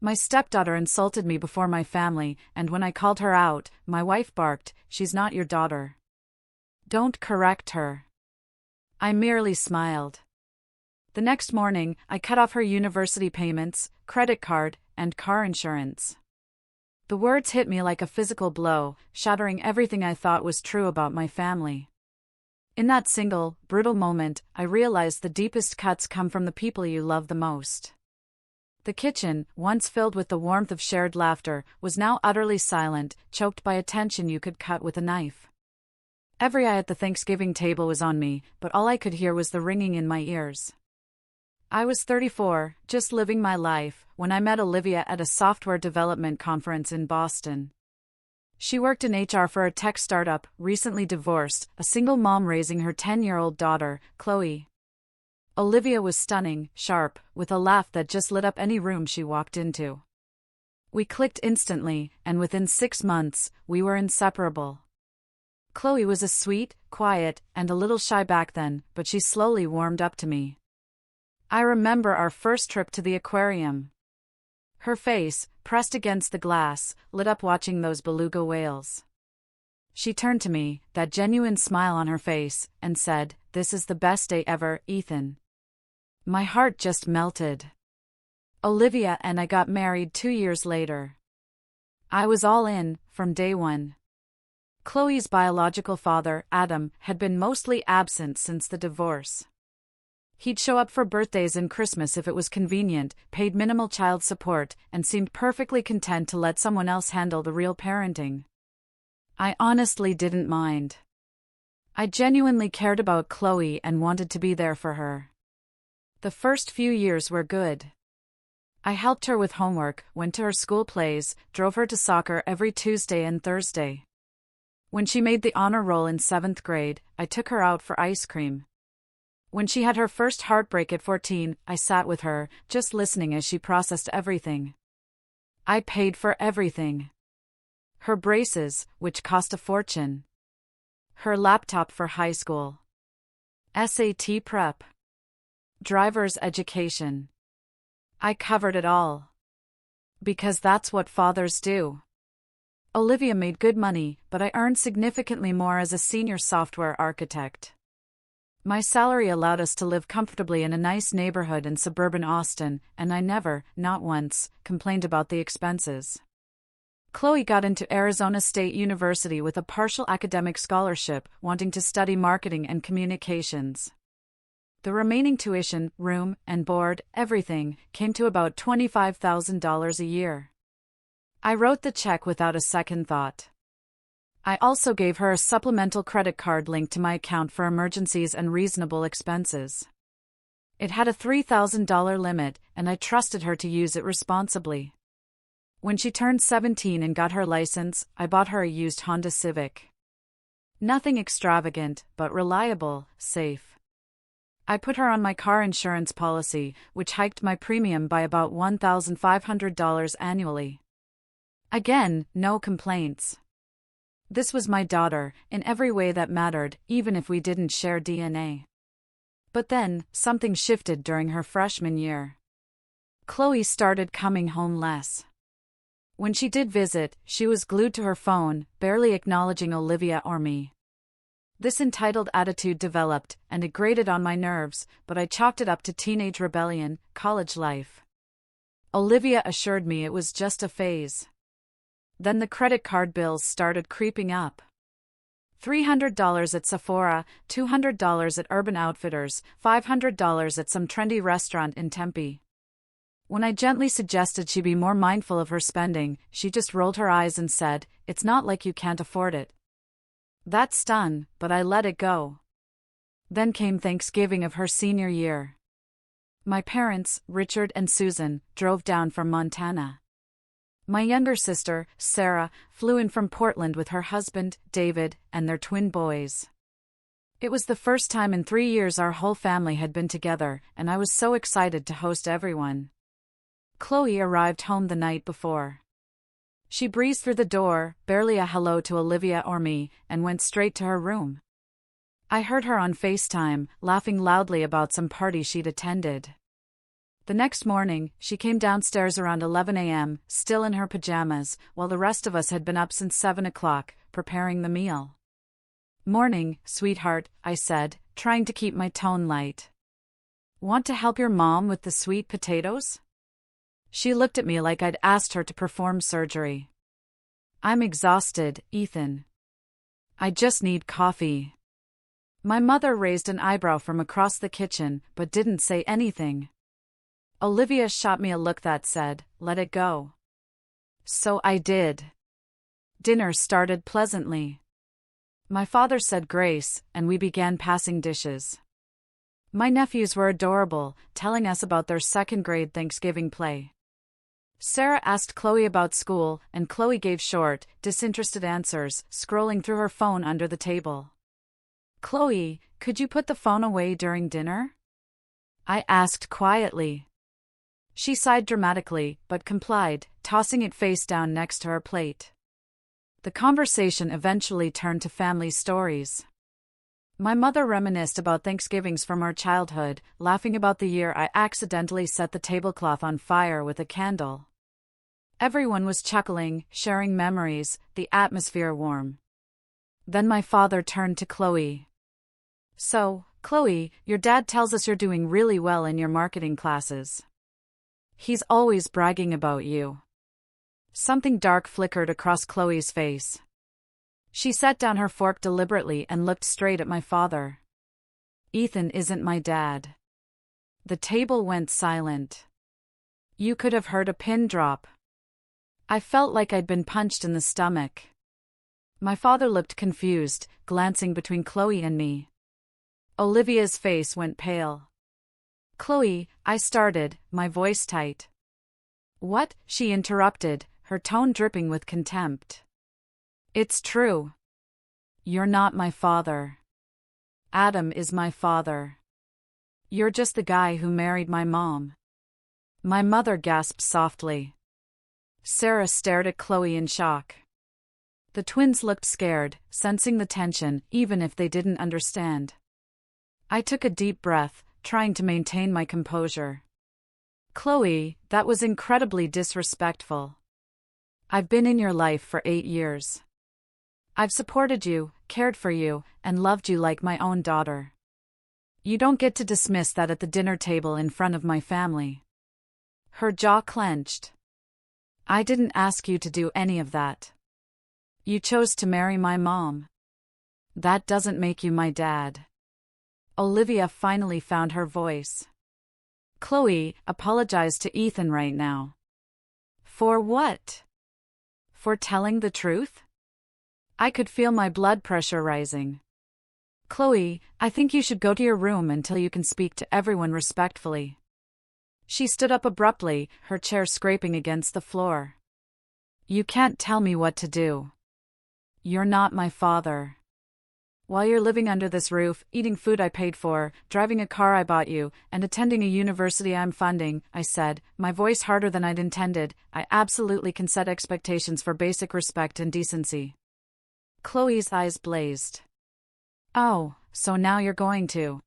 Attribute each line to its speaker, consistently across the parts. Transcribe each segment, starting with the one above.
Speaker 1: My stepdaughter insulted me before my family, and when I called her out, my wife barked, "She's not your daughter. Don't correct her." I merely smiled. The next morning, I cut off her university payments, credit card, and car insurance. The words hit me like a physical blow, shattering everything I thought was true about my family. In that single, brutal moment, I realized the deepest cuts come from the people you love the most. The kitchen, once filled with the warmth of shared laughter, was now utterly silent, choked by a tension you could cut with a knife. Every eye at the Thanksgiving table was on me, but all I could hear was the ringing in my ears. I was 34, just living my life, when I met Olivia at a software development conference in Boston. She worked in HR for a tech startup, recently divorced, a single mom raising her 10-year-old daughter, Chloe. Olivia was stunning, sharp, with a laugh that just lit up any room she walked into. We clicked instantly, and within 6 months, we were inseparable. Chloe was a sweet, quiet, and a little shy back then, but she slowly warmed up to me. I remember our first trip to the aquarium. Her face, pressed against the glass, lit up watching those beluga whales. She turned to me, that genuine smile on her face, and said, "This is the best day ever, Ethan." My heart just melted. Olivia and I got married 2 years later. I was all in, from day one. Chloe's biological father, Adam, had been mostly absent since the divorce. He'd show up for birthdays and Christmas if it was convenient, paid minimal child support, and seemed perfectly content to let someone else handle the real parenting. I honestly didn't mind. I genuinely cared about Chloe and wanted to be there for her. The first few years were good. I helped her with homework, went to her school plays, drove her to soccer every Tuesday and Thursday. When she made the honor roll in 7th grade, I took her out for ice cream. When she had her first heartbreak at 14, I sat with her, just listening as she processed everything. I paid for everything. Her braces, which cost a fortune. Her laptop for high school. SAT prep. Driver's education. I covered it all. Because that's what fathers do. Olivia made good money, but I earned significantly more as a senior software architect. My salary allowed us to live comfortably in a nice neighborhood in suburban Austin, and I never, not once, complained about the expenses. Chloe got into Arizona State University with a partial academic scholarship, wanting to study marketing and communications. The remaining tuition, room, and board, everything, came to about $25,000 a year. I wrote the check without a second thought. I also gave her a supplemental credit card linked to my account for emergencies and reasonable expenses. It had a $3,000 limit, and I trusted her to use it responsibly. When she turned 17 and got her license, I bought her a used Honda Civic. Nothing extravagant, but reliable, safe. I put her on my car insurance policy, which hiked my premium by about $1,500 annually. Again, no complaints. This was my daughter, in every way that mattered, even if we didn't share DNA. But then, something shifted during her freshman year. Chloe started coming home less. When she did visit, she was glued to her phone, barely acknowledging Olivia or me. This entitled attitude developed, and it grated on my nerves, but I chalked it up to teenage rebellion, college life. Olivia assured me it was just a phase. Then the credit card bills started creeping up. $300 at Sephora, $200 at Urban Outfitters, $500 at some trendy restaurant in Tempe. When I gently suggested she be more mindful of her spending, she just rolled her eyes and said, "It's not like you can't afford it." That stung, but I let it go. Then came Thanksgiving of her senior year. My parents, Richard and Susan, drove down from Montana. My younger sister, Sarah, flew in from Portland with her husband, David, and their twin boys. It was the first time in 3 years our whole family had been together, and I was so excited to host everyone. Chloe arrived home the night before. She breezed through the door, barely a hello to Olivia or me, and went straight to her room. I heard her on FaceTime, laughing loudly about some party she'd attended. The next morning, she came downstairs around 11 a.m., still in her pajamas, while the rest of us had been up since 7 o'clock, preparing the meal. "Morning, sweetheart," I said, trying to keep my tone light. "Want to help your mom with the sweet potatoes?" She looked at me like I'd asked her to perform surgery. "I'm exhausted, Ethan. I just need coffee." My mother raised an eyebrow from across the kitchen, but didn't say anything. Olivia shot me a look that said, "Let it go." So I did. Dinner started pleasantly. My father said grace, and we began passing dishes. My nephews were adorable, telling us about their second-grade Thanksgiving play. Sarah asked Chloe about school, and Chloe gave short, disinterested answers, scrolling through her phone under the table. "Chloe, could you put the phone away during dinner?" I asked quietly. She sighed dramatically, but complied, tossing it face down next to her plate. The conversation eventually turned to family stories. My mother reminisced about Thanksgivings from our childhood, laughing about the year I accidentally set the tablecloth on fire with a candle. Everyone was chuckling, sharing memories, the atmosphere warm. Then my father turned to Chloe. "So, Chloe, your dad tells us you're doing really well in your marketing classes. He's always bragging about you." Something dark flickered across Chloe's face. She set down her fork deliberately and looked straight at my father. "Ethan isn't my dad." The table went silent. You could have heard a pin drop. I felt like I'd been punched in the stomach. My father looked confused, glancing between Chloe and me. Olivia's face went pale. "Chloe," I started, my voice tight. "What?" she interrupted, her tone dripping with contempt. "It's true. You're not my father. Adam is my father. You're just the guy who married my mom." My mother gasped softly. Sarah stared at Chloe in shock. The twins looked scared, sensing the tension, even if they didn't understand. I took a deep breath, trying to maintain my composure. "Chloe, that was incredibly disrespectful. I've been in your life for 8 years. I've supported you, cared for you, and loved you like my own daughter. You don't get to dismiss that at the dinner table in front of my family." Her jaw clenched. "I didn't ask you to do any of that. You chose to marry my mom. That doesn't make you my dad." Olivia finally found her voice. "Chloe, apologize to Ethan right now." "For what?" "For telling the truth?" I could feel my blood pressure rising. "Chloe, I think you should go to your room until you can speak to everyone respectfully." She stood up abruptly, her chair scraping against the floor. "You can't tell me what to do. You're not my father. While you're living under this roof, eating food I paid for, driving a car I bought you, and attending a university I'm funding," I said, my voice harder than I'd intended, "I absolutely can set expectations for basic respect and decency." Chloe's eyes blazed. "Oh, so now you're going to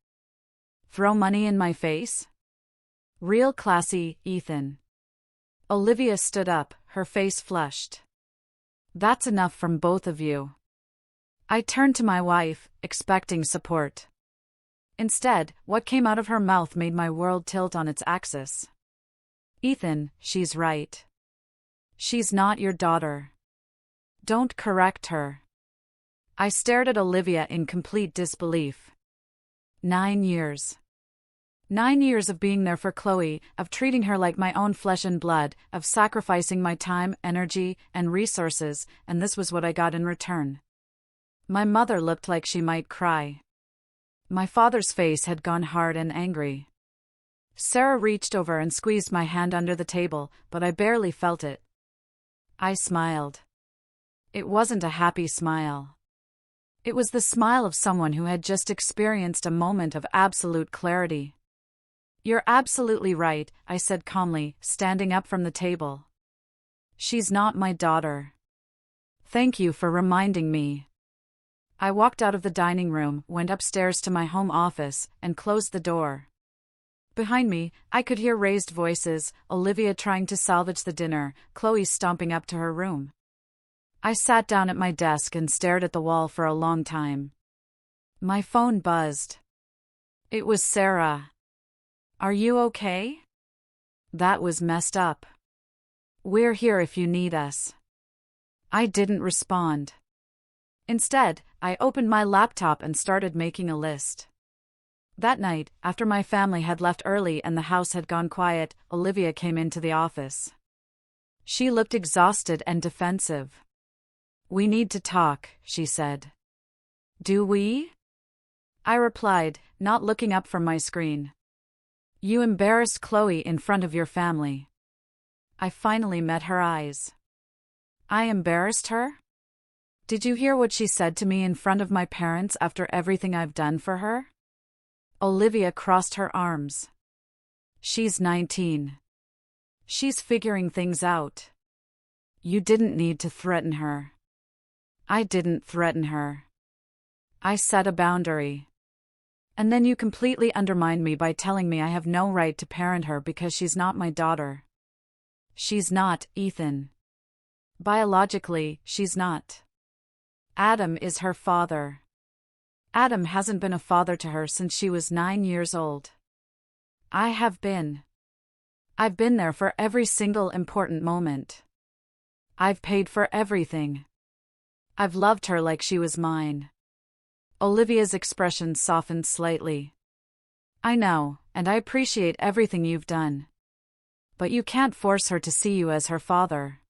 Speaker 1: throw money in my face? Real classy, Ethan." Olivia stood up, her face flushed. "That's enough from both of you." I turned to my wife, expecting support. Instead, what came out of her mouth made my world tilt on its axis. "Ethan, she's right. She's not your daughter. Don't correct her." I stared at Olivia in complete disbelief. 9 years. 9 years of being there for Chloe, of treating her like my own flesh and blood, of sacrificing my time, energy, and resources, and this was what I got in return. My mother looked like she might cry. My father's face had gone hard and angry. Sarah reached over and squeezed my hand under the table, but I barely felt it. I smiled. It wasn't a happy smile. It was the smile of someone who had just experienced a moment of absolute clarity. "You're absolutely right," I said calmly, standing up from the table. "She's not my daughter. Thank you for reminding me." I walked out of the dining room, went upstairs to my home office, and closed the door. Behind me, I could hear raised voices, Olivia trying to salvage the dinner, Chloe stomping up to her room. I sat down at my desk and stared at the wall for a long time. My phone buzzed. It was Sarah. "Are you okay?" "That was messed up. We're here if you need us." I didn't respond. Instead, I opened my laptop and started making a list. That night, after my family had left early and the house had gone quiet, Olivia came into the office. She looked exhausted and defensive. "We need to talk," she said. "Do we?" I replied, not looking up from my screen. "You embarrassed Chloe in front of your family." I finally met her eyes. "I embarrassed her? Did you hear what she said to me in front of my parents after everything I've done for her?" Olivia crossed her arms. "She's 19. She's figuring things out. You didn't need to threaten her." "I didn't threaten her. I set a boundary. And then you completely undermined me by telling me I have no right to parent her because she's not my daughter." "She's not, Ethan. Biologically, she's not. Adam is her father. Adam hasn't been a father to her since she was 9 years old. I have been. I've been there for every single important moment. I've paid for everything. I've loved her like she was mine." Olivia's expression softened slightly. "I know, and I appreciate everything you've done. But you can't force her to see you as her father.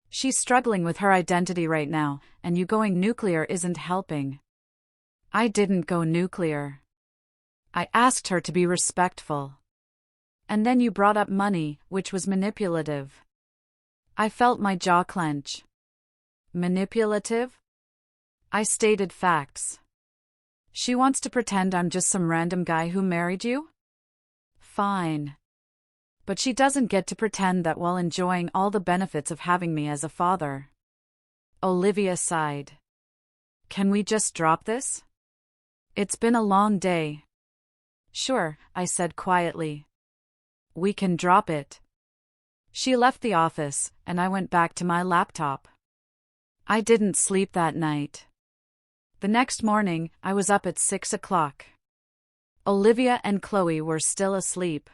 Speaker 1: She's struggling with her identity right now, and you going nuclear isn't helping." "I didn't go nuclear. I asked her to be respectful. And then you brought up money, which was manipulative." I felt my jaw clench. "Manipulative?" I stated facts. "She wants to pretend I'm just some random guy who married you? Fine. But she doesn't get to pretend that while enjoying all the benefits of having me as a father." Olivia sighed. "Can we just drop this? It's been a long day." "Sure," I said quietly. "We can drop it." She left the office, and I went back to my laptop. I didn't sleep that night. The next morning, I was up at 6 o'clock. Olivia and Chloe were still asleep.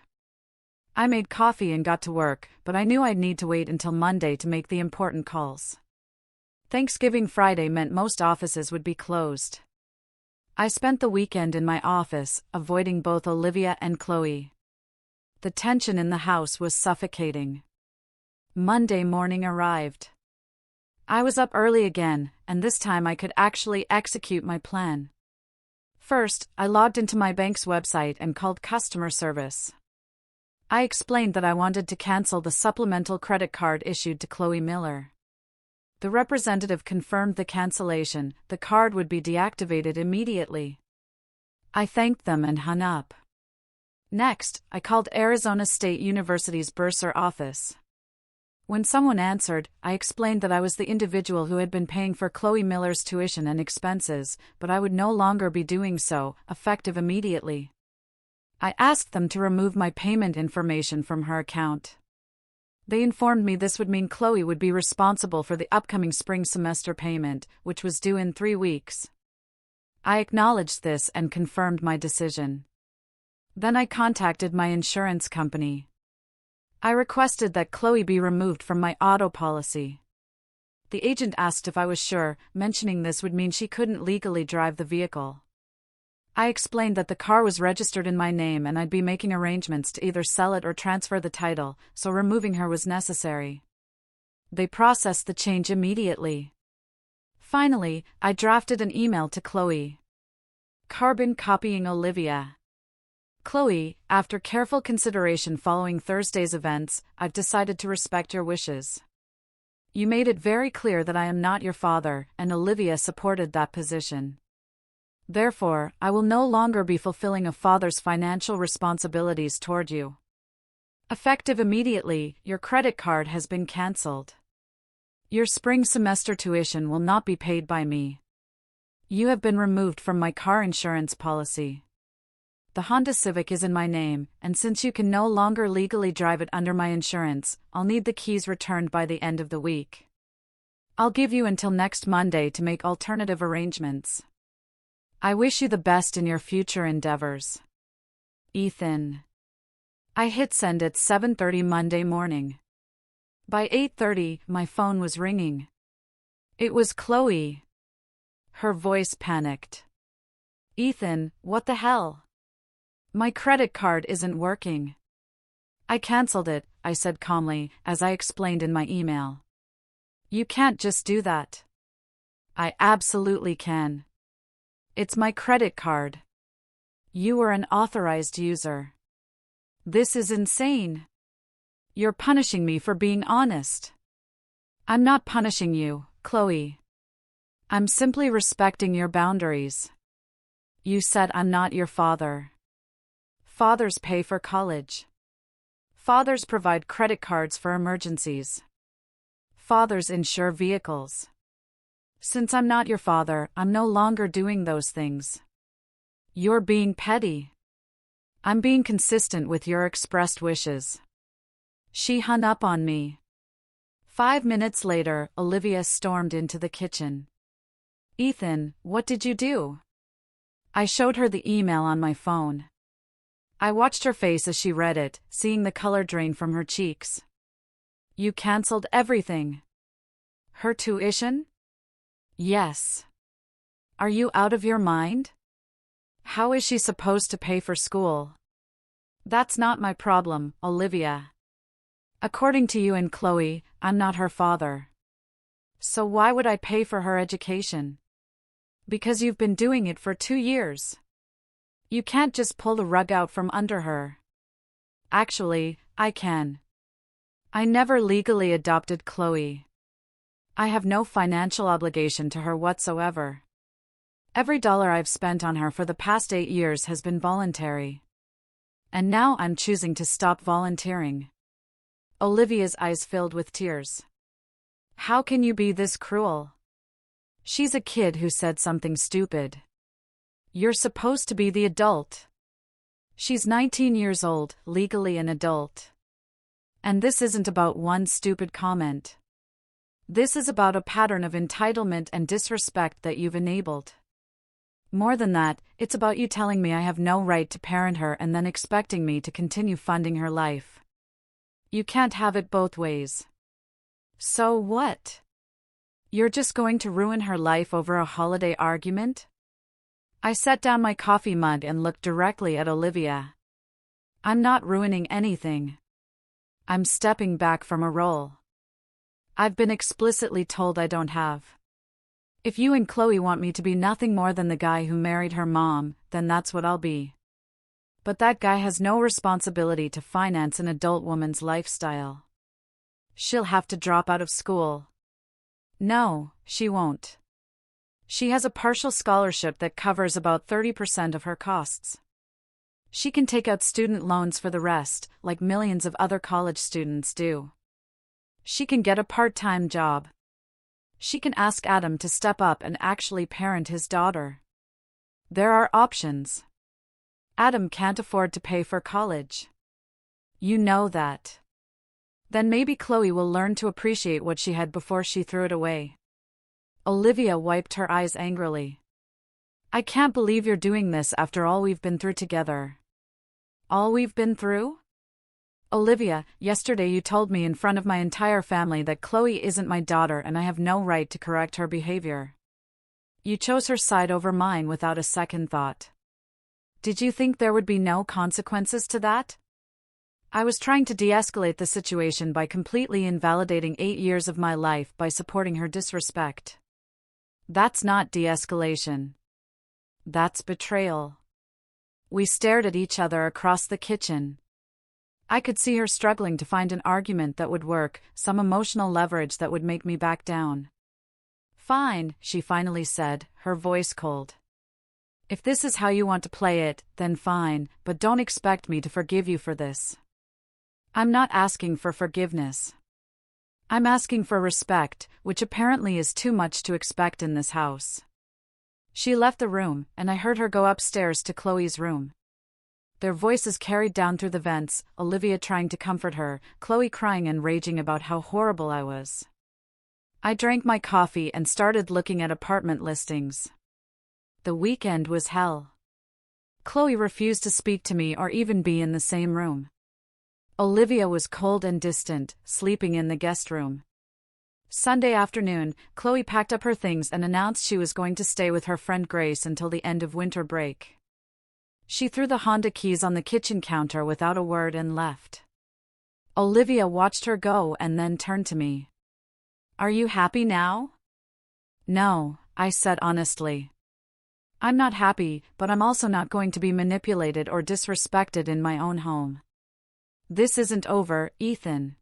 Speaker 1: I made coffee and got to work, but I knew I'd need to wait until Monday to make the important calls. Thanksgiving Friday meant most offices would be closed. I spent the weekend in my office, avoiding both Olivia and Chloe. The tension in the house was suffocating. Monday morning arrived. I was up early again, and this time I could actually execute my plan. First, I logged into my bank's website and called customer service. I explained that I wanted to cancel the supplemental credit card issued to Chloe Miller. The representative confirmed the cancellation. The card would be deactivated immediately. I thanked them and hung up. Next, I called Arizona State University's bursar office. When someone answered, I explained that I was the individual who had been paying for Chloe Miller's tuition and expenses, but I would no longer be doing so, effective immediately. I asked them to remove my payment information from her account. They informed me this would mean Chloe would be responsible for the upcoming spring semester payment, which was due in 3 weeks. I acknowledged this and confirmed my decision. Then I contacted my insurance company. I requested that Chloe be removed from my auto policy. The agent asked if I was sure, mentioning this would mean she couldn't legally drive the vehicle. I explained that the car was registered in my name and I'd be making arrangements to either sell it or transfer the title, so removing her was necessary. They processed the change immediately. Finally, I drafted an email to Chloe. Carbon copying Olivia. Chloe, after careful consideration following Thursday's events, I've decided to respect your wishes. You made it very clear that I am not your father, and Olivia supported that position. Therefore, I will no longer be fulfilling a father's financial responsibilities toward you. Effective immediately, your credit card has been cancelled. Your spring semester tuition will not be paid by me. You have been removed from my car insurance policy. the Honda Civic is in my name, and since you can no longer legally drive it under my insurance, I'll need the keys returned by the end of the week. I'll give you until next Monday to make alternative arrangements. I wish you the best in your future endeavors. Ethan. I hit send at 7:30 Monday morning. By 8:30, my phone was ringing. It was Chloe. Her voice panicked. Ethan, what the hell? My credit card isn't working. I canceled it, I said calmly, as I explained in my email. You can't just do that. I absolutely can. It's my credit card. You were an authorized user. This is insane. You're punishing me for being honest. I'm not punishing you, Chloe. I'm simply respecting your boundaries. You said I'm not your father. Fathers pay for college. Fathers provide credit cards for emergencies. Fathers insure vehicles. Since I'm not your father, I'm no longer doing those things. You're being petty. I'm being consistent with your expressed wishes. She hung up on me. 5 minutes later, Olivia stormed into the kitchen. Ethan, what did you do? I showed her the email on my phone. I watched her face as she read it, seeing the color drain from her cheeks. You canceled everything. Her tuition? Yes. Are you out of your mind? How is she supposed to pay for school? That's not my problem, Olivia. According to you and Chloe, I'm not her father. So why would I pay for her education? Because you've been doing it for 2 years. You can't just pull the rug out from under her. Actually, I can. I never legally adopted Chloe. I have no financial obligation to her whatsoever. Every dollar I've spent on her for the past 8 years has been voluntary. And now I'm choosing to stop volunteering. Olivia's eyes filled with tears. How can you be this cruel? She's a kid who said something stupid. You're supposed to be the adult. She's 19 years old, legally an adult. And this isn't about one stupid comment. This is about a pattern of entitlement and disrespect that you've enabled. More than that, it's about you telling me I have no right to parent her and then expecting me to continue funding her life. You can't have it both ways. So what? You're just going to ruin her life over a holiday argument? I set down my coffee mug and looked directly at Olivia. I'm not ruining anything. I'm stepping back from a role I've been explicitly told I don't have. If you and Chloe want me to be nothing more than the guy who married her mom, then that's what I'll be. But that guy has no responsibility to finance an adult woman's lifestyle. She'll have to drop out of school. No, she won't. She has a partial scholarship that covers about 30% of her costs. She can take out student loans for the rest, like millions of other college students do. She can get a part-time job. She can ask Adam to step up and actually parent his daughter. There are options. Adam can't afford to pay for college. You know that. Then maybe Chloe will learn to appreciate what she had before she threw it away. Olivia wiped her eyes angrily. I can't believe you're doing this after all we've been through together. All we've been through? Olivia, yesterday you told me in front of my entire family that Chloe isn't my daughter and I have no right to correct her behavior. You chose her side over mine without a second thought. Did you think there would be no consequences to that? I was trying to de-escalate the situation by completely invalidating 8 years of my life by supporting her disrespect. That's not de-escalation. That's betrayal. We stared at each other across the kitchen. I could see her struggling to find an argument that would work, some emotional leverage that would make me back down. Fine, she finally said, her voice cold. If this is how you want to play it, then fine, but don't expect me to forgive you for this. I'm not asking for forgiveness. I'm asking for respect, which apparently is too much to expect in this house. She left the room, and I heard her go upstairs to Chloe's room. Their voices carried down through the vents, Olivia trying to comfort her, Chloe crying and raging about how horrible I was. I drank my coffee and started looking at apartment listings. The weekend was hell. Chloe refused to speak to me or even be in the same room. Olivia was cold and distant, sleeping in the guest room. Sunday afternoon, Chloe packed up her things and announced she was going to stay with her friend Grace until the end of winter break. She threw the Honda keys on the kitchen counter without a word and left. Olivia watched her go and then turned to me. "Are you happy now?" "No," I said honestly. "I'm not happy, but I'm also not going to be manipulated or disrespected in my own home. This isn't over, Ethan."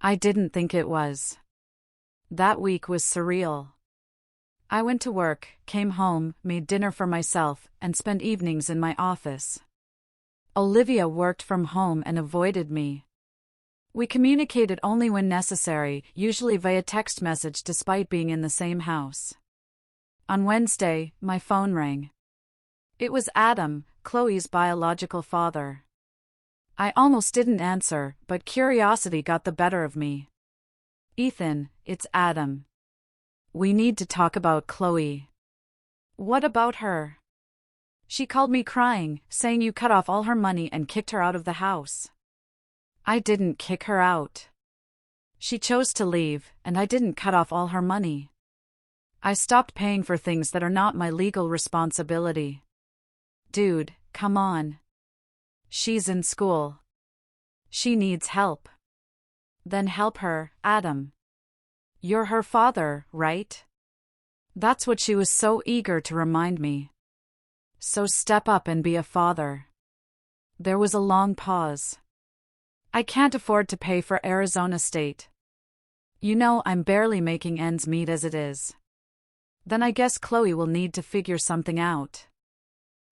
Speaker 1: I didn't think it was. That week was surreal. I went to work, came home, made dinner for myself, and spent evenings in my office. Olivia worked from home and avoided me. We communicated only when necessary, usually via text message despite being in the same house. On Wednesday, my phone rang. It was Adam, Chloe's biological father. I almost didn't answer, but curiosity got the better of me. "Ethan, it's Adam. We need to talk about Chloe." "What about her?" "She called me crying, saying you cut off all her money and kicked her out of the house." "I didn't kick her out. She chose to leave, and I didn't cut off all her money. I stopped paying for things that are not my legal responsibility." "Dude, come on. She's in school. She needs help. Then help her, Adam. You're her father, right?" That's what she was so eager to remind me. "So step up and be a father." There was a long pause. "I can't afford to pay for Arizona State. You know I'm barely making ends meet as it is." "Then I guess Chloe will need to figure something out.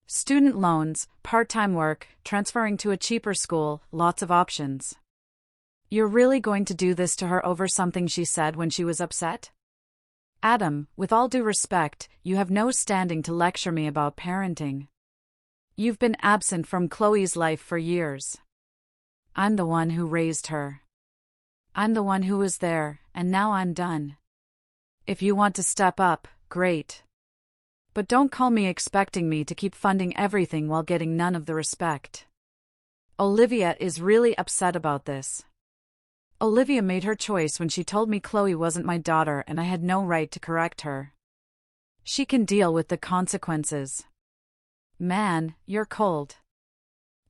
Speaker 1: Student loans, part-time work, transferring to a cheaper school, lots of options." "You're really going to do this to her over something she said when she was upset?" "Adam, with all due respect, you have no standing to lecture me about parenting. You've been absent from Chloe's life for years. I'm the one who raised her. I'm the one who was there, and now I'm done. If you want to step up, great. But don't call me expecting me to keep funding everything while getting none of the respect." Olivia is really upset about this. Olivia made her choice when she told me Chloe wasn't my daughter and I had no right to correct her. She can deal with the consequences. "Man, you're cold."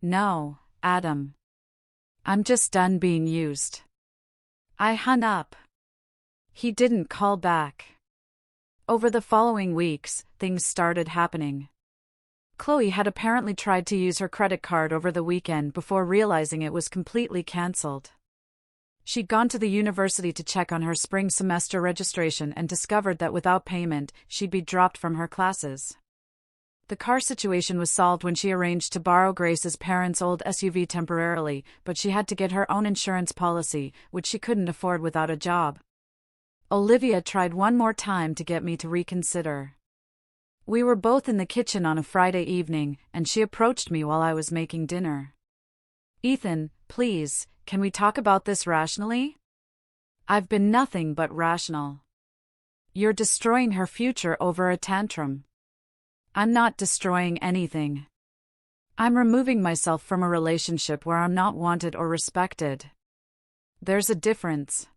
Speaker 1: "No, Adam. I'm just done being used." I hung up. He didn't call back. Over the following weeks, things started happening. Chloe had apparently tried to use her credit card over the weekend before realizing it was completely cancelled. She'd gone to the university to check on her spring semester registration and discovered that without payment, she'd be dropped from her classes. The car situation was solved when she arranged to borrow Grace's parents' old SUV temporarily, but she had to get her own insurance policy, which she couldn't afford without a job. Olivia tried one more time to get me to reconsider. We were both in the kitchen on a Friday evening, and she approached me while I was making dinner. "Ethan, please, can we talk about this rationally?" "I've been nothing but rational." "You're destroying her future over a tantrum." "I'm not destroying anything. I'm removing myself from a relationship where I'm not wanted or respected. There's a difference.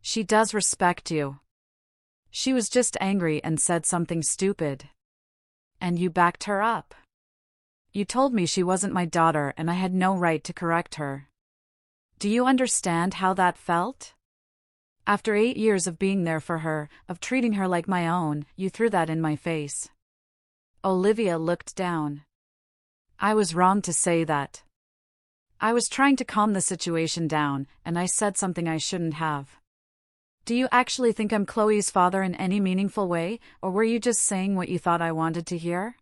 Speaker 1: She does respect you. She was just angry and said something stupid. And you backed her up. You told me she wasn't my daughter and I had no right to correct her. Do you understand how that felt? After 8 years of being there for her, of treating her like my own, you threw that in my face." Olivia looked down. "I was wrong to say that. I was trying to calm the situation down, and I said something I shouldn't have. Do you actually think I'm Chloe's father in any meaningful way, or were you just saying what you thought I wanted to hear?"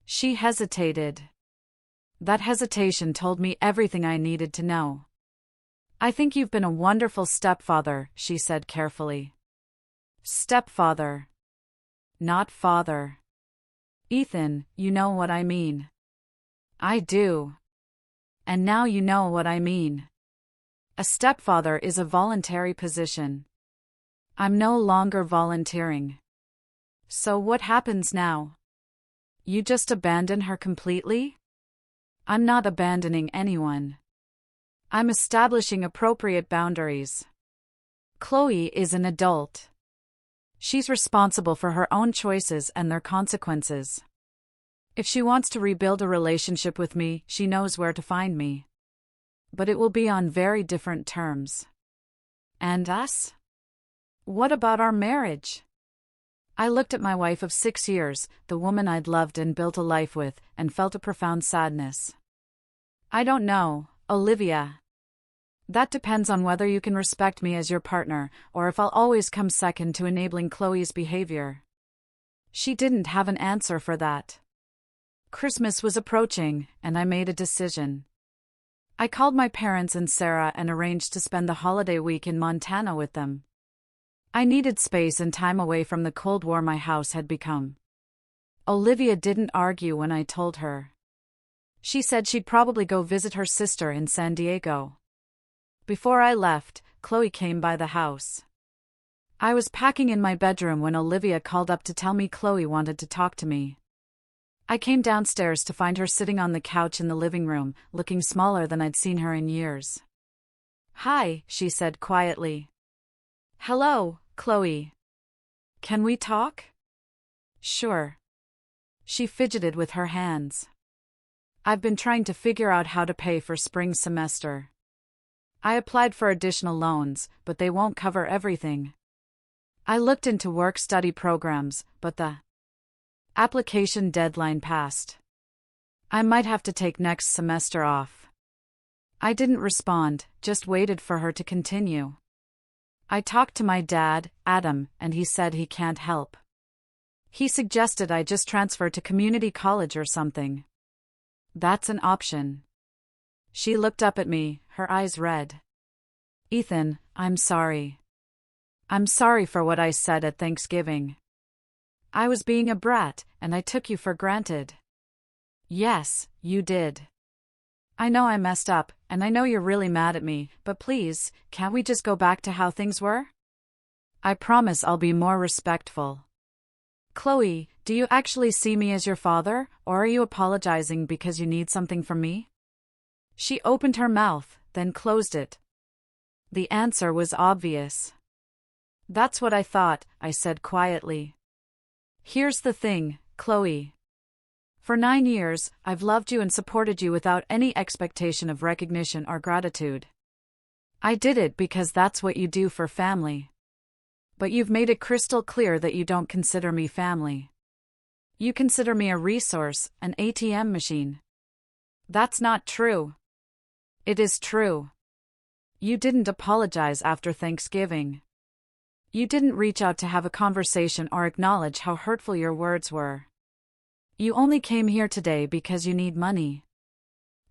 Speaker 1: She hesitated. That hesitation told me everything I needed to know. "I think you've been a wonderful stepfather," she said carefully. "Stepfather. Not father. Ethan, you know what I mean. I do. And now you know what I mean. A stepfather is a voluntary position. I'm no longer volunteering. So what happens now? You just abandon her completely? I'm not abandoning anyone. I'm establishing appropriate boundaries. Chloe is an adult. She's responsible for her own choices and their consequences. If she wants to rebuild a relationship with me, she knows where to find me. But it will be on very different terms. And us? What about our marriage? I looked at my wife of 6 years, the woman I'd loved and built a life with, and felt a profound sadness. I don't know, Olivia. That depends on whether you can respect me as your partner, or if I'll always come second to enabling Chloe's behavior. She didn't have an answer for that. Christmas was approaching, and I made a decision. I called my parents and Sarah and arranged to spend the holiday week in Montana with them. I needed space and time away from the Cold War my house had become. Olivia didn't argue when I told her. She said she'd probably go visit her sister in San Diego. Before I left, Chloe came by the house. I was packing in my bedroom when Olivia called up to tell me Chloe wanted to talk to me. I came downstairs to find her sitting on the couch in the living room, looking smaller than I'd seen her in years. "Hi," she said quietly. "Hello, Chloe. Can we talk?" "Sure." She fidgeted with her hands. "I've been trying to figure out how to pay for spring semester. I applied for additional loans, but they won't cover everything. I looked into work-study programs, but the application deadline passed. I might have to take next semester off." I didn't respond, just waited for her to continue. "I talked to my dad, Adam, and he said he can't help. He suggested I just transfer to community college or something. That's an option." She looked up at me, her eyes red. "Ethan, I'm sorry. I'm sorry for what I said at Thanksgiving. I was being a brat, and I took you for granted." "Yes, you did. I know I messed up, and I know you're really mad at me, but please, can't we just go back to how things were? I promise I'll be more respectful." "Chloe, do you actually see me as your father, or are you apologizing because you need something from me?" She opened her mouth, then closed it. The answer was obvious. "That's what I thought," I said quietly. "Here's the thing, Chloe. For 9 years, I've loved you and supported you without any expectation of recognition or gratitude. I did it because that's what you do for family. But you've made it crystal clear that you don't consider me family. You consider me a resource, an ATM machine. That's not true." "It is true. You didn't apologize after Thanksgiving. You didn't reach out to have a conversation or acknowledge how hurtful your words were. You only came here today because you need money.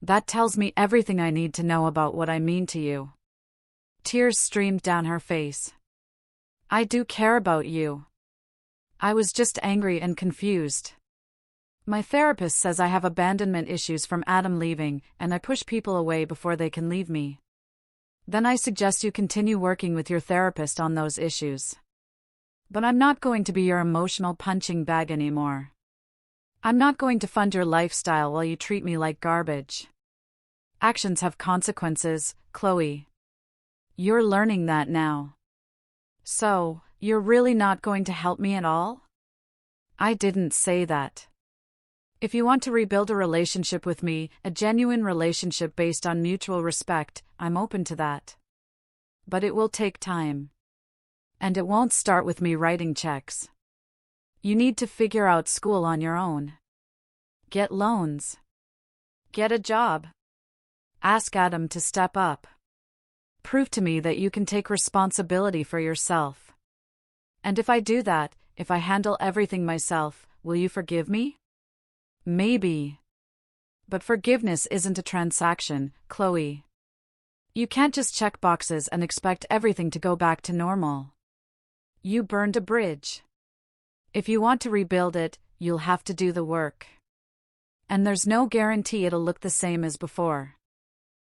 Speaker 1: That tells me everything I need to know about what I mean to you." Tears streamed down her face. "I do care about you. I was just angry and confused. My therapist says I have abandonment issues from Adam leaving, and I push people away before they can leave me. Then I suggest you continue working with your therapist on those issues. But I'm not going to be your emotional punching bag anymore. I'm not going to fund your lifestyle while you treat me like garbage. Actions have consequences, Chloe. You're learning that now. So, you're really not going to help me at all?" "I didn't say that. If you want to rebuild a relationship with me, a genuine relationship based on mutual respect, I'm open to that. But it will take time. And it won't start with me writing checks. You need to figure out school on your own. Get loans. Get a job. Ask Adam to step up. Prove to me that you can take responsibility for yourself. And if I do that, if I handle everything myself, will you forgive me?" "Maybe. But forgiveness isn't a transaction, Chloe. You can't just check boxes and expect everything to go back to normal. You burned a bridge. If you want to rebuild it, you'll have to do the work. And there's no guarantee it'll look the same as before.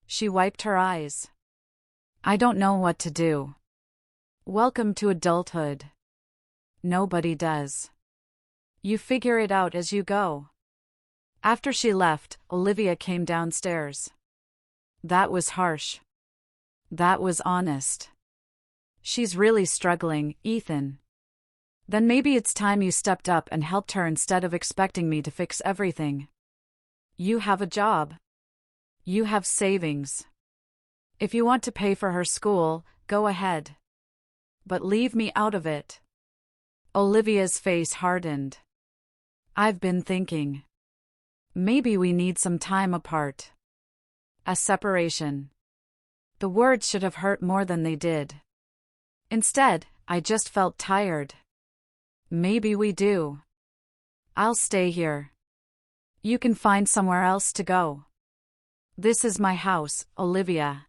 Speaker 1: She wiped her eyes. I don't know what to do. Welcome to adulthood. Nobody does. You figure it out as you go. After she left, Olivia came downstairs. That was harsh. That was honest. She's really struggling, Ethan. Then maybe it's time you stepped up and helped her instead of expecting me to fix everything. You have a job. You have savings. If you want to pay for her school, go ahead. But leave me out of it. Olivia's face hardened. I've been thinking. Maybe we need some time apart. A separation. The words should have hurt more than they did. Instead, I just felt tired. Maybe we do. I'll stay here. You can find somewhere else to go. This is my house, Olivia.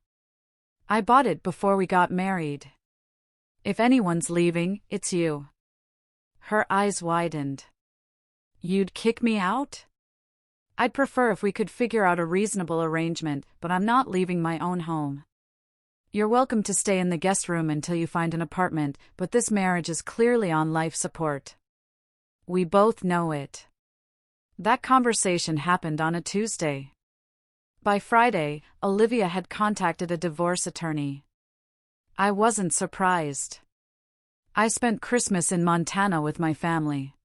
Speaker 1: I bought it before we got married. If anyone's leaving, it's you. Her eyes widened. You'd kick me out? I'd prefer if we could figure out a reasonable arrangement, but I'm not leaving my own home. You're welcome to stay in the guest room until you find an apartment, but this marriage is clearly on life support. We both know it. That conversation happened on a Tuesday. By Friday, Olivia had contacted a divorce attorney. I wasn't surprised. I spent Christmas in Montana with my family.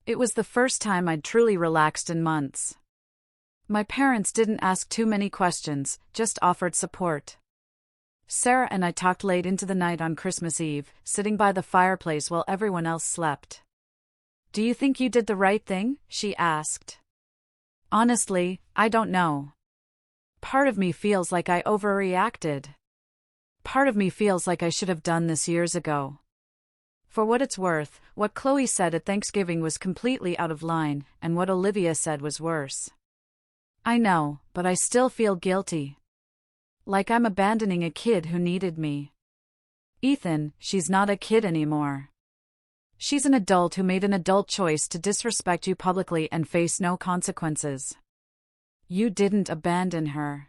Speaker 1: It was the first time I'd truly relaxed in months. My parents didn't ask too many questions, just offered support. Sarah and I talked late into the night on Christmas Eve, sitting by the fireplace while everyone else slept. Do you think you did the right thing? She asked. Honestly, I don't know. Part of me feels like I overreacted. Part of me feels like I should have done this years ago. For what it's worth, what Chloe said at Thanksgiving was completely out of line, and what Olivia said was worse. I know, but I still feel guilty. Like I'm abandoning a kid who needed me. Ethan, she's not a kid anymore. She's an adult who made an adult choice to disrespect you publicly and face no consequences. You didn't abandon her.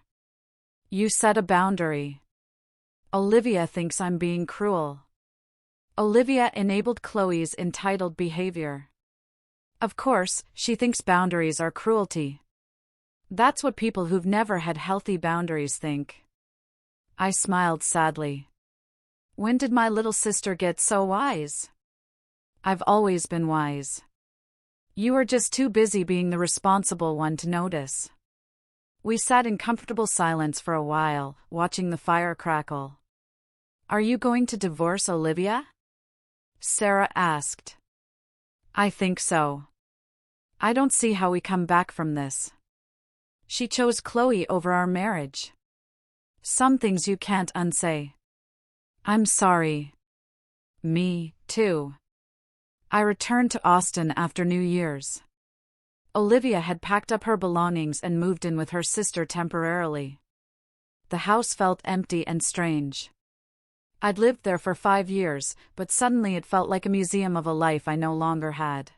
Speaker 1: You set a boundary. Olivia thinks I'm being cruel. Olivia enabled Chloe's entitled behavior. Of course, she thinks boundaries are cruelty. That's what people who've never had healthy boundaries think. I smiled sadly. When did my little sister get so wise? I've always been wise. You were just too busy being the responsible one to notice. We sat in comfortable silence for a while, watching the fire crackle. Are you going to divorce Olivia? Sarah asked. I think so. I don't see how we come back from this. She chose Chloe over our marriage. Some things you can't unsay. I'm sorry. Me, too. I returned to Austin after New Year's. Olivia had packed up her belongings and moved in with her sister temporarily. The house felt empty and strange. I'd lived there for 5 years, but suddenly it felt like a museum of a life I no longer had.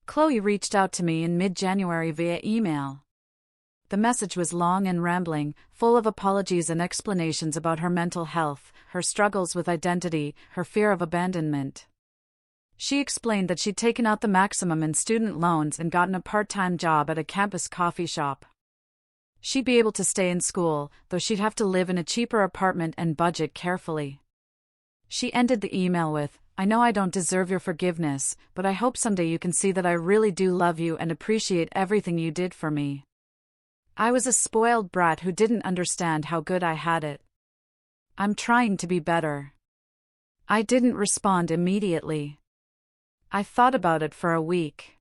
Speaker 1: Chloe reached out to me in mid-January via email. The message was long and rambling, full of apologies and explanations about her mental health, her struggles with identity, her fear of abandonment. She explained that she'd taken out the maximum in student loans and gotten a part-time job at a campus coffee shop. She'd be able to stay in school, though she'd have to live in a cheaper apartment and budget carefully. She ended the email with, I know I don't deserve your forgiveness, but I hope someday you can see that I really do love you and appreciate everything you did for me. I was a spoiled brat who didn't understand how good I had it. I'm trying to be better. I didn't respond immediately. I thought about it for a week.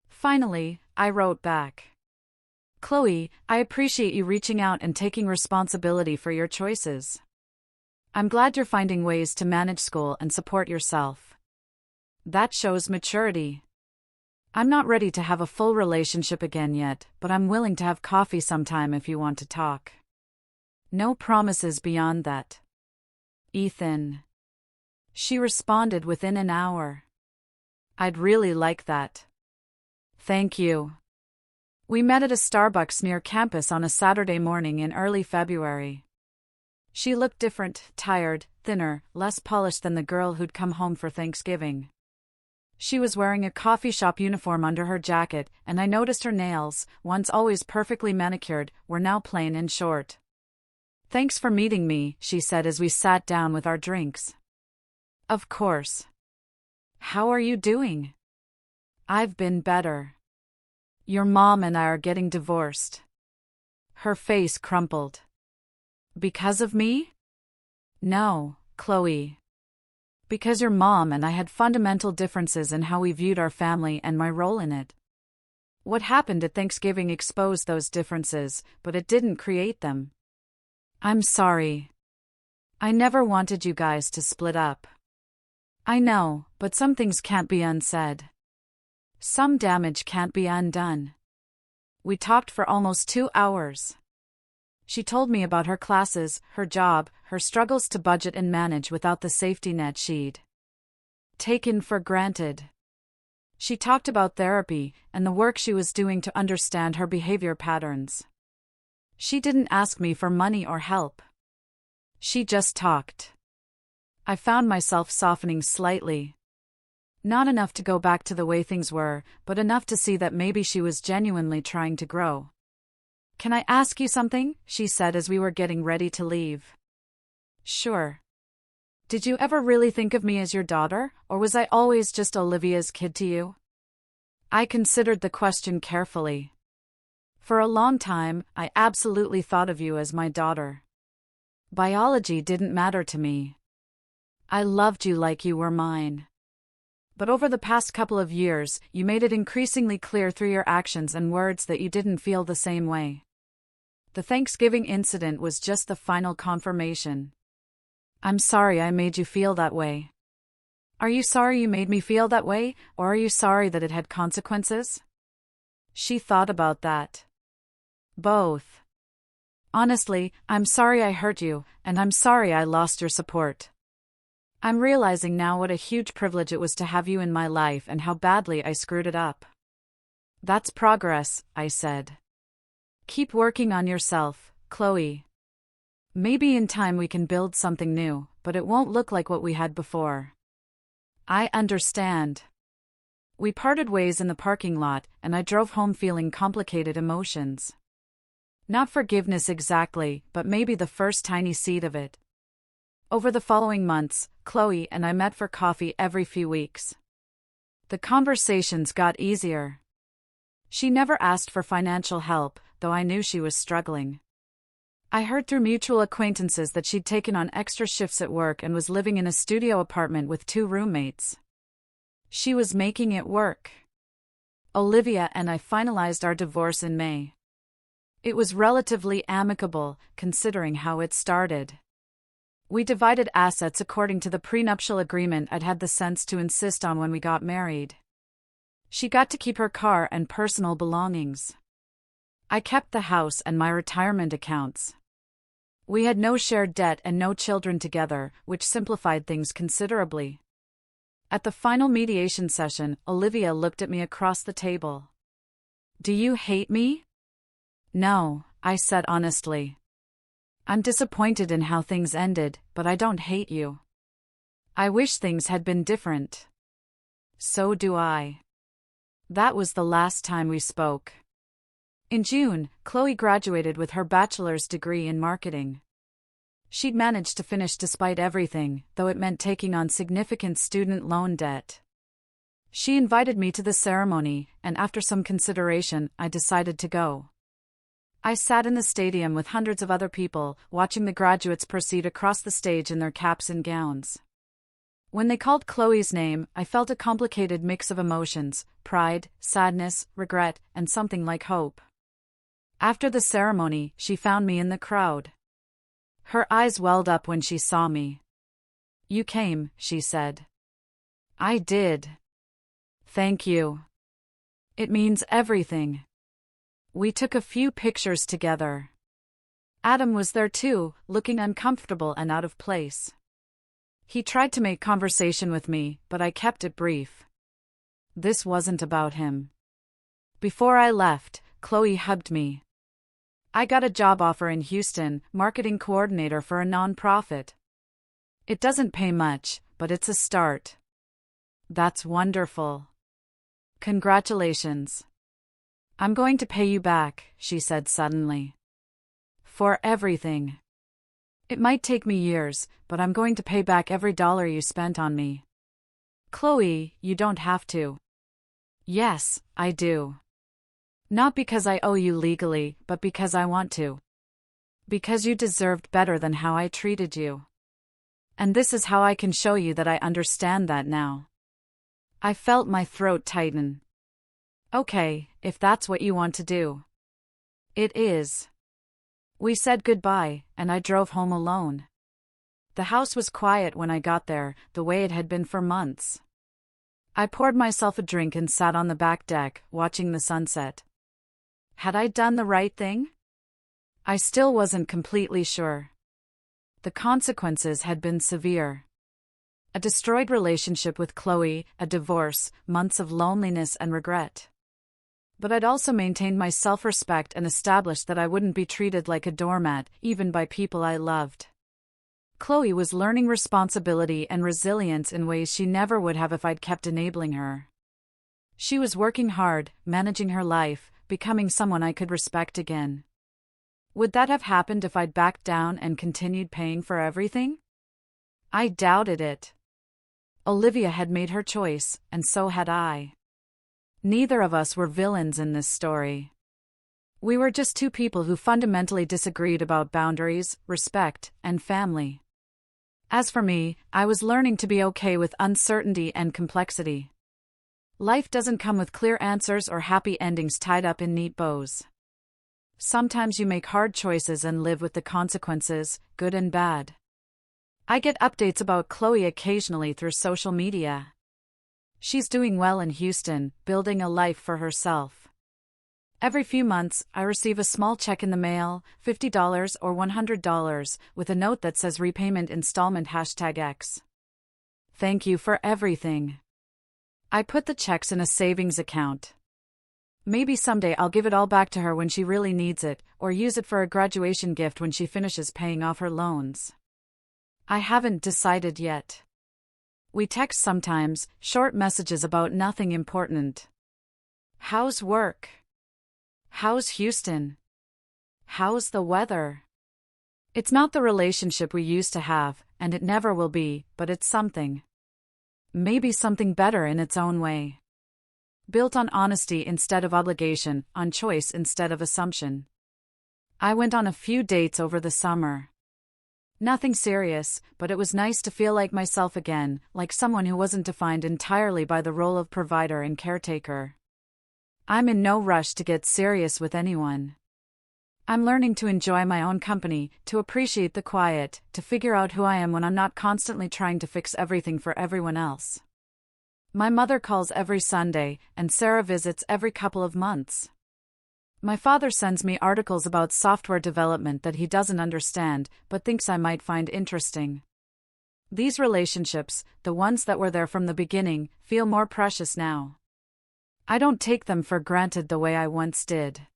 Speaker 1: Finally, I wrote back. Chloe, I appreciate you reaching out and taking responsibility for your choices. I'm glad you're finding ways to manage school and support yourself. That shows maturity. I'm not ready to have a full relationship again yet, but I'm willing to have coffee sometime if you want to talk. No promises beyond that. Ethan. She responded within an hour. I'd really like that. Thank you. We met at a Starbucks near campus on a Saturday morning in early February. She looked different, tired, thinner, less polished than the girl who'd come home for Thanksgiving. She was wearing a coffee shop uniform under her jacket, and I noticed her nails, once always perfectly manicured, were now plain and short. "Thanks for meeting me," she said as we sat down with our drinks. "Of course. How are you doing?" "I've been better. Your mom and I are getting divorced." Her face crumpled. "Because of me?" "No, Chloe. Because your mom and I had fundamental differences in how we viewed our family and my role in it. What happened at Thanksgiving exposed those differences, but it didn't create them. I'm sorry. I never wanted you guys to split up. I know, but some things can't be unsaid. Some damage can't be undone." We talked for almost 2 hours. She told me about her classes, her job, her struggles to budget and manage without the safety net she'd taken for granted. She talked about therapy and the work she was doing to understand her behavior patterns. She didn't ask me for money or help. She just talked. I found myself softening slightly. Not enough to go back to the way things were, but enough to see that maybe she was genuinely trying to grow. "Can I ask you something?" she said as we were getting ready to leave. "Sure. Did you ever really think of me as your daughter, or was I always just Olivia's kid to you?" I considered the question carefully. For a long time, I absolutely thought of you as my daughter. Biology didn't matter to me. I loved you like you were mine. But over the past couple of years, you made it increasingly clear through your actions and words that you didn't feel the same way. The Thanksgiving incident was just the final confirmation. I'm sorry I made you feel that way. Are you sorry you made me feel that way, or are you sorry that it had consequences? She thought about that. Both. Honestly, I'm sorry I hurt you, and I'm sorry I lost your support. I'm realizing now what a huge privilege it was to have you in my life and how badly I screwed it up. That's progress, I said. Keep working on yourself, Chloe. Maybe in time we can build something new, but it won't look like what we had before. I understand. We parted ways in the parking lot, and I drove home feeling complicated emotions. Not forgiveness exactly, but maybe the first tiny seed of it. Over the following months, Chloe and I met for coffee every few weeks. The conversations got easier. She never asked for financial help, though I knew she was struggling. I heard through mutual acquaintances that she'd taken on extra shifts at work and was living in a studio apartment with 2 roommates. She was making it work. Olivia and I finalized our divorce in May. It was relatively amicable, considering how it started. We divided assets according to the prenuptial agreement I'd had the sense to insist on when we got married. She got to keep her car and personal belongings. I kept the house and my retirement accounts. We had no shared debt and no children together, which simplified things considerably. At the final mediation session, Olivia looked at me across the table. "Do you hate me?" "No," I said honestly. "I'm disappointed in how things ended, but I don't hate you. I wish things had been different." "So do I." That was the last time we spoke. In June, Chloe graduated with her bachelor's degree in marketing. She'd managed to finish despite everything, though it meant taking on significant student loan debt. She invited me to the ceremony, and after some consideration, I decided to go. I sat in the stadium with hundreds of other people, watching the graduates proceed across the stage in their caps and gowns. When they called Chloe's name, I felt a complicated mix of emotions: pride, sadness, regret, and something like hope. After the ceremony, she found me in the crowd. Her eyes welled up when she saw me. "You came," she said. "I did. Thank you. It means everything." We took a few pictures together. Adam was there too, looking uncomfortable and out of place. He tried to make conversation with me, but I kept it brief. This wasn't about him. Before I left, Chloe hugged me. I got a job offer in Houston, marketing coordinator for a nonprofit. It doesn't pay much, but it's a start. That's wonderful. Congratulations. I'm going to pay you back, she said suddenly. For everything. It might take me years, but I'm going to pay back every dollar you spent on me. Chloe, you don't have to. Yes, I do. Not because I owe you legally, but because I want to. Because you deserved better than how I treated you. And this is how I can show you that I understand that now. I felt my throat tighten. Okay, if that's what you want to do. It is. We said goodbye, and I drove home alone. The house was quiet when I got there, the way it had been for months. I poured myself a drink and sat on the back deck, watching the sunset. Had I done the right thing? I still wasn't completely sure. The consequences had been severe. A destroyed relationship with Chloe, a divorce, months of loneliness and regret. But I'd also maintained my self-respect and established that I wouldn't be treated like a doormat, even by people I loved. Chloe was learning responsibility and resilience in ways she never would have if I'd kept enabling her. She was working hard, managing her life, becoming someone I could respect again. Would that have happened if I'd backed down and continued paying for everything? I doubted it. Olivia had made her choice, and so had I. Neither of us were villains in this story. We were just two people who fundamentally disagreed about boundaries, respect, and family. As for me, I was learning to be okay with uncertainty and complexity. Life doesn't come with clear answers or happy endings tied up in neat bows. Sometimes you make hard choices and live with the consequences, good and bad. I get updates about Chloe occasionally through social media. She's doing well in Houston, building a life for herself. Every few months, I receive a small check in the mail, $50 or $100, with a note that says repayment installment #X. Thank you for everything. I put the checks in a savings account. Maybe someday I'll give it all back to her when she really needs it, or use it for a graduation gift when she finishes paying off her loans. I haven't decided yet. We text sometimes, short messages about nothing important. How's work? How's Houston? How's the weather? It's not the relationship we used to have, and it never will be, but it's something. Maybe something better in its own way. Built on honesty instead of obligation, on choice instead of assumption. I went on a few dates over the summer. Nothing serious, but it was nice to feel like myself again, like someone who wasn't defined entirely by the role of provider and caretaker. I'm in no rush to get serious with anyone. I'm learning to enjoy my own company, to appreciate the quiet, to figure out who I am when I'm not constantly trying to fix everything for everyone else. My mother calls every Sunday, and Sarah visits every couple of months. My father sends me articles about software development that he doesn't understand, but thinks I might find interesting. These relationships, the ones that were there from the beginning, feel more precious now. I don't take them for granted the way I once did.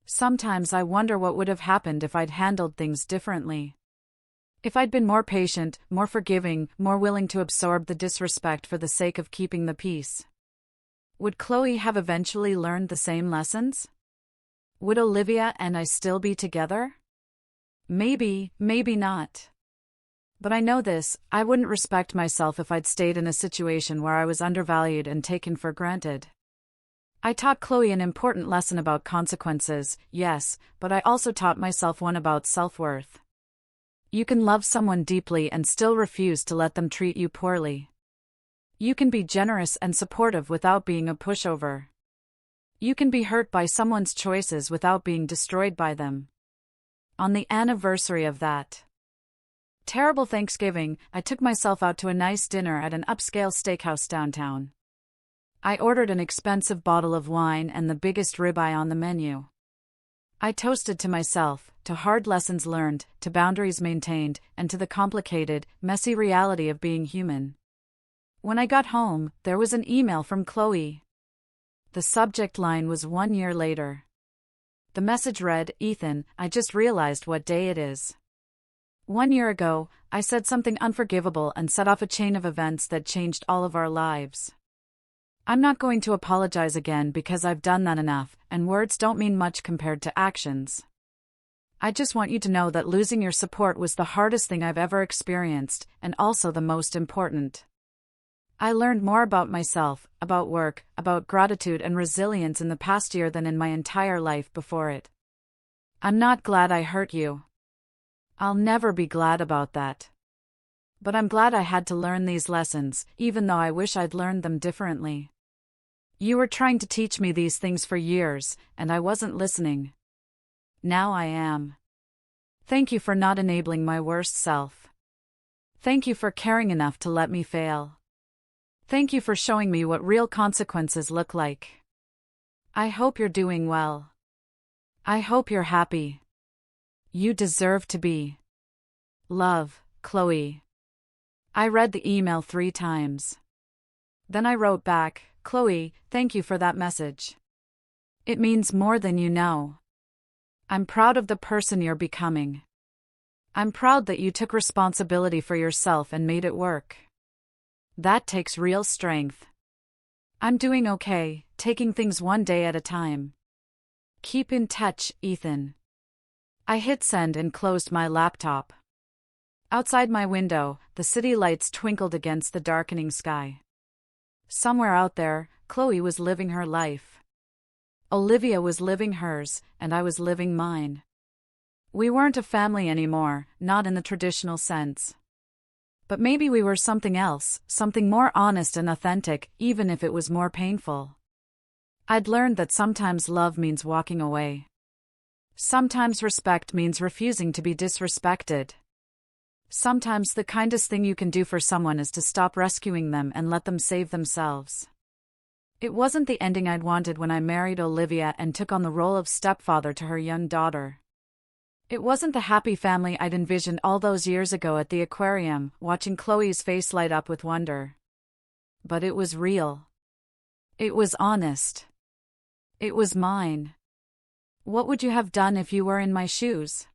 Speaker 1: Sometimes I wonder what would have happened if I'd handled things differently. If I'd been more patient, more forgiving, more willing to absorb the disrespect for the sake of keeping the peace. Would Chloe have eventually learned the same lessons? Would Olivia and I still be together? Maybe, maybe not. But I know this, I wouldn't respect myself if I'd stayed in a situation where I was undervalued and taken for granted. I taught Chloe an important lesson about consequences, yes, but I also taught myself one about self-worth. You can love someone deeply and still refuse to let them treat you poorly. You can be generous and supportive without being a pushover. You can be hurt by someone's choices without being destroyed by them. On the anniversary of that terrible Thanksgiving, I took myself out to a nice dinner at an upscale steakhouse downtown. I ordered an expensive bottle of wine and the biggest ribeye on the menu. I toasted to myself, to hard lessons learned, to boundaries maintained, and to the complicated, messy reality of being human. When I got home, there was an email from Chloe. The subject line was 1 year later. The message read, "Ethan, I just realized what day it is. 1 year ago, I said something unforgivable and set off a chain of events that changed all of our lives. I'm not going to apologize again because I've done that enough, and words don't mean much compared to actions. I just want you to know that losing your support was the hardest thing I've ever experienced, and also the most important. I learned more about myself, about work, about gratitude and resilience in the past year than in my entire life before it. I'm not glad I hurt you. I'll never be glad about that. But I'm glad I had to learn these lessons, even though I wish I'd learned them differently. You were trying to teach me these things for years, and I wasn't listening. Now I am. Thank you for not enabling my worst self. Thank you for caring enough to let me fail. Thank you for showing me what real consequences look like. I hope you're doing well. I hope you're happy. You deserve to be. Love, Chloe." I read the email 3 times. Then I wrote back, "Chloe, thank you for that message. It means more than you know. I'm proud of the person you're becoming. I'm proud that you took responsibility for yourself and made it work. That takes real strength. I'm doing okay, taking things one day at a time. Keep in touch, Ethan." I hit send and closed my laptop. Outside my window, the city lights twinkled against the darkening sky. Somewhere out there, Chloe was living her life. Olivia was living hers, and I was living mine. We weren't a family anymore, not in the traditional sense. But maybe we were something else, something more honest and authentic, even if it was more painful. I'd learned that sometimes love means walking away. Sometimes respect means refusing to be disrespected. Sometimes the kindest thing you can do for someone is to stop rescuing them and let them save themselves. It wasn't the ending I'd wanted when I married Olivia and took on the role of stepfather to her young daughter. It wasn't the happy family I'd envisioned all those years ago at the aquarium, watching Chloe's face light up with wonder. But it was real. It was honest. It was mine. What would you have done if you were in my shoes?